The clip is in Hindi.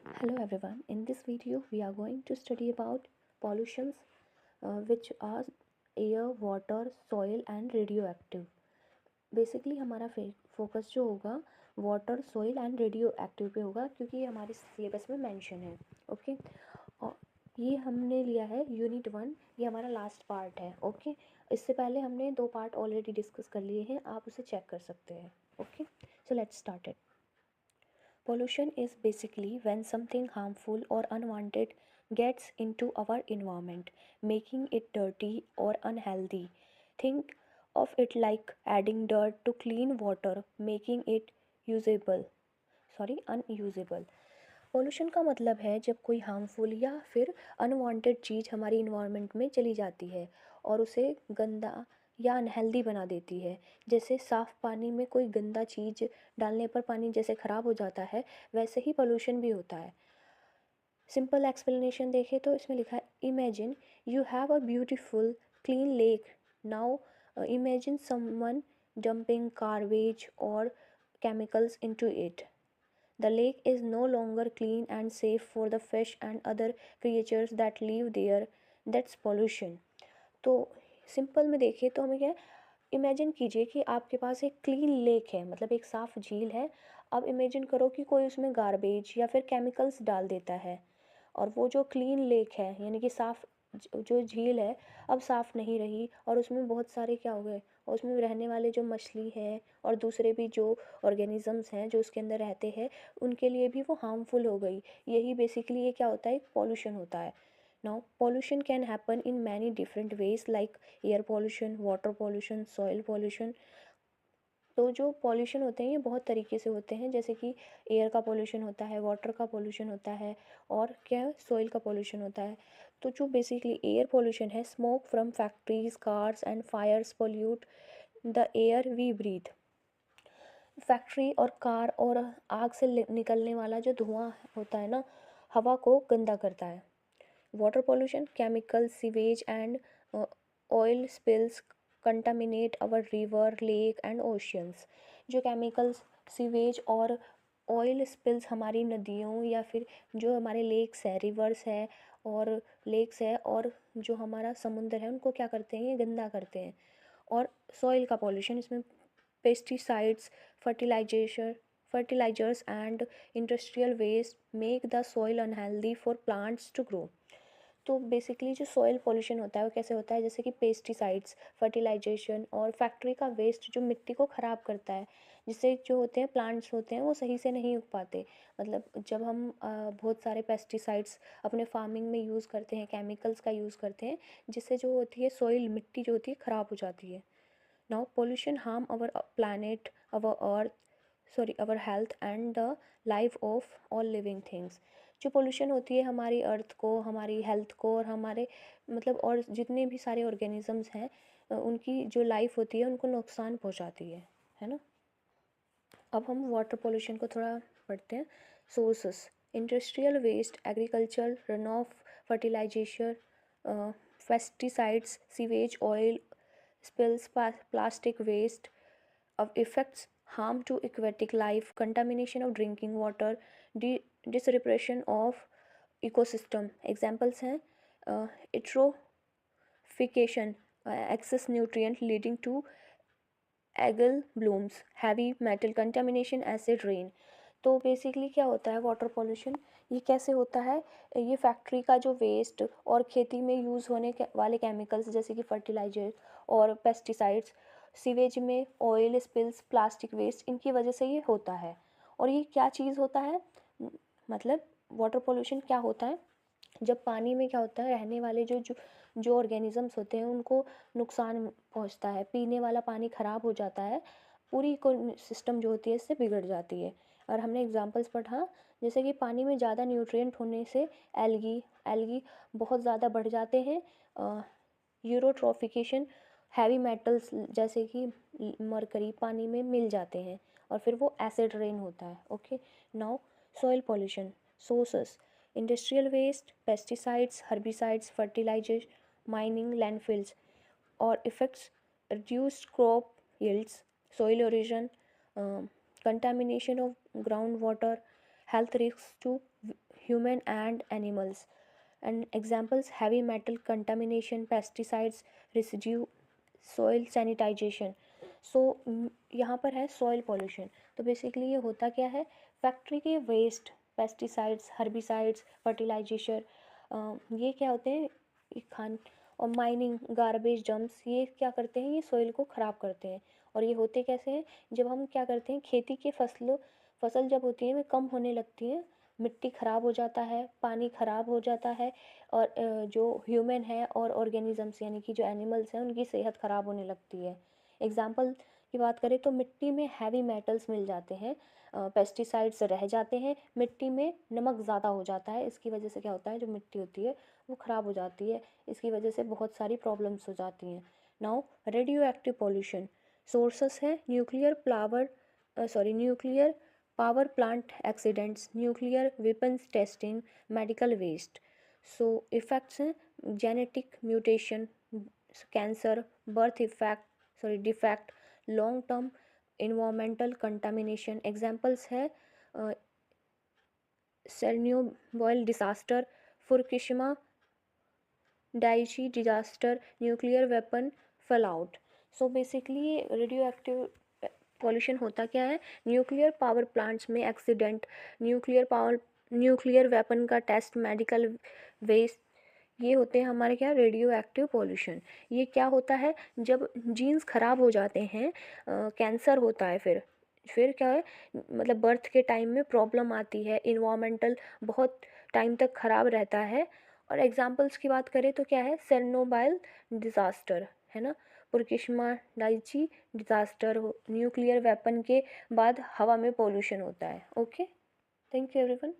Hello everyone. In this video, we are going to study about pollutions which are air, water, soil and radioactive. Basically हमारा फोकस जो होगा water, soil and radio active पे होगा क्योंकि ये हमारे सिलेबस में मेंशन है. ओके. और ये हमने लिया है यूनिट 1. ये हमारा लास्ट पार्ट है. ओके. इससे पहले हमने 2 पार्ट ऑलरेडी डिस्कस कर लिए हैं, आप उसे चेक कर सकते हैं. Okay. So let's start it. Pollution is basically when something harmful or unwanted gets into our environment, making it dirty or unhealthy. Think of it like adding dirt to clean water, making it unusable. Pollution का मतलब है जब कोई हार्मफुल या फिर अनवांटेड चीज़ हमारी इन्वायरमेंट में चली जाती है और उसे गंदा या अनहेल्दी बना देती है. जैसे साफ़ पानी में कोई गंदा चीज़ डालने पर पानी जैसे ख़राब हो जाता है, वैसे ही पोल्यूशन भी होता है. सिंपल एक्सप्लेनेशन देखें तो इसमें लिखा है imagine you have a beautiful clean lake. Now imagine someone dumping garbage और chemicals into it. The lake is no longer clean and safe for the fish and other creatures that live there. That's pollution. तो सिंपल में देखिए तो हमें क्या है, इमेजिन कीजिए कि आपके पास एक क्लीन लेक है, मतलब एक साफ़ झील है. अब इमेजिन करो कि कोई उसमें गार्बेज या फिर केमिकल्स डाल देता है और वो जो क्लीन लेक है यानी कि साफ़ जो झील है अब साफ़ नहीं रही और उसमें बहुत सारे क्या हो गए, और उसमें रहने वाले जो मछली हैं और दूसरे भी जो ऑर्गेनिजम्स हैं जो उसके अंदर रहते हैं उनके लिए भी वो हार्मफुल हो गई. यही बेसिकली ये क्या होता है, पॉल्यूशन होता है. Now pollution can happen in many different ways like air pollution, water pollution, soil pollution. तो जो पॉल्यूशन होते हैं ये बहुत तरीके से होते हैं, जैसे कि एयर का पॉल्यूशन होता है, वाटर का पॉल्यूशन होता है और क्या सॉइल का पॉल्यूशन होता है. तो जो बेसिकली एयर पॉल्यूशन है, smoke from factories, cars and fires pollute the air we breathe. Factory और कार और आग से निकलने वाला जो धुआं होता है ना, हवा को गंदा करता है. Water pollution, chemical, sewage and oil spills contaminate our river, lake and oceans. जो केमिकल्स, सीवेज और ऑयल स्पिल्स हमारी नदियों या फिर जो हमारे लेक्स है, रिवर्स है और लेक्स है और जो हमारा समुंदर है उनको क्या करते हैं, ये गंदा करते हैं. और सॉइल का पॉल्यूशन, इसमें pesticides, fertilizers and industrial waste make the soil unhealthy for plants to grow. तो बेसिकली जो सॉइल पॉल्यूशन होता है वो कैसे होता है, जैसे कि पेस्टिसाइड्स, फर्टिलाइजेशन और फैक्ट्री का वेस्ट जो मिट्टी को ख़राब करता है, जिससे जो होते हैं प्लांट्स होते हैं वो सही से नहीं उग पाते. मतलब जब हम बहुत सारे पेस्टिसाइड्स अपने फार्मिंग में यूज़ करते हैं, केमिकल्स का यूज़ करते हैं, जिससे जो होती है सॉइल, मिट्टी जो होती है ख़राब हो जाती है. Now pollution harm our planet, our earth, our health and the life of all living things. जो पोल्यूशन होती है हमारी अर्थ को, हमारी हेल्थ को और हमारे मतलब और जितने भी सारे ऑर्गेनिजम्स हैं उनकी जो लाइफ होती है उनको नुकसान पहुंचाती है ना. अब हम वाटर पोल्यूशन को थोड़ा पढ़ते हैं. Sources: industrial waste, agriculture runoff, fertilisation, pesticides, sewage, oil spills, plastic waste, of effects harm to aquatic life, contamination of drinking water, disruption of ecosystem. Examples हैं eutrophication, excess nutrient leading to algal blooms, heavy metal contamination, acid rain. तो बेसिकली क्या होता है वाटर पॉल्यूशन, ये कैसे होता है, ये फैक्ट्री का जो वेस्ट और खेती में यूज़ होने वाले केमिकल्स जैसे कि फर्टिलाइजर और पेस्टिसाइड्स, सीवेज में ऑयल स्पिल्स, प्लास्टिक वेस्ट, इनकी वजह से ये होता है. और ये क्या चीज़ होता है, मतलब वाटर पॉल्यूशन क्या होता है, जब पानी में क्या होता है रहने वाले जो जो जो ऑर्गेनिजम्स होते हैं उनको नुकसान पहुंचता है, पीने वाला पानी ख़राब हो जाता है, पूरी इको सिस्टम जो होती है इससे बिगड़ जाती है. और हमने एग्जांपल्स पढ़ा जैसे कि पानी में ज़्यादा न्यूट्रिएंट होने से एल्गी बहुत ज़्यादा बढ़ जाते हैं. यूरोट्रॉफिकेशन, हैवी मेटल्स जैसे कि मरकरी पानी में मिल जाते हैं और फिर वो एसिड रेन होता है. Okay. Now soil pollution. Sources: industrial waste, pesticides, herbicides, fertiliser, mining, landfills. और effects: reduced crop yields, soil erosion, contamination of groundwater, health risks to human and animals. And examples: heavy metal contamination, pesticides, residue, soil sanitization. सो यहाँ पर है सॉइल पॉल्यूशन। तो बेसिकली ये होता क्या है, फैक्ट्री के वेस्ट, पेस्टिसाइड्स, हर्बिसाइड्स, फर्टिलाइजेशन, ये क्या होते हैं, ये खान और माइनिंग, गार्बेज डंप्स, ये क्या करते हैं, ये सॉइल को ख़राब करते हैं। और ये होते कैसे हैं, जब हम क्या करते हैं, खेती के फसल जब होती है वे कम होने लगती हैं, मिट्टी ख़राब हो जाता है, पानी ख़राब हो जाता है, और जो ह्यूमन है और ऑर्गेनिजम्स यानी कि जो एनिमल्स हैं उनकी सेहत ख़राब होने लगती है। एग्जाम्पल की बात करें तो मिट्टी में हैवी मेटल्स मिल जाते हैं, पेस्टिसाइड्स रह जाते हैं, मिट्टी में नमक ज़्यादा हो जाता है। इसकी वजह से क्या होता है, जो मिट्टी होती है वो ख़राब हो जाती है। इसकी वजह से बहुत सारी प्रॉब्लम्स हो जाती हैं। Now radioactive pollution sources हैं nuclear power plant accidents, nuclear weapons testing, medical waste. So effects हैं genetic mutation, cancer, birth defect, long term environmental contamination. Examples है Chernobyl disaster, Fukushima Daiichi disaster, nuclear weapon fallout. So basically radioactive pollution होता क्या है, न्यूक्लियर पावर प्लांट्स में एक्सीडेंट, न्यूक्लियर वेपन का टेस्ट, मेडिकल वेस्ट, ये होते हैं हमारे क्या, रेडियो एक्टिव पॉल्यूशन। ये क्या होता है, जब जीन्स ख़राब हो जाते हैं, कैंसर होता है, फिर क्या है, मतलब बर्थ के टाइम में प्रॉब्लम आती है, इन्वामेंटल बहुत टाइम तक ख़राब रहता है। और एग्जांपल्स की बात करें तो क्या है, सेर्नोबिल डिज़ास्टर है ना, फुकुशिमा डाइची डिज़ास्टर हो, न्यूक्लियर वेपन के बाद हवा में पोल्यूशन होता है। Okay, thank you everyone.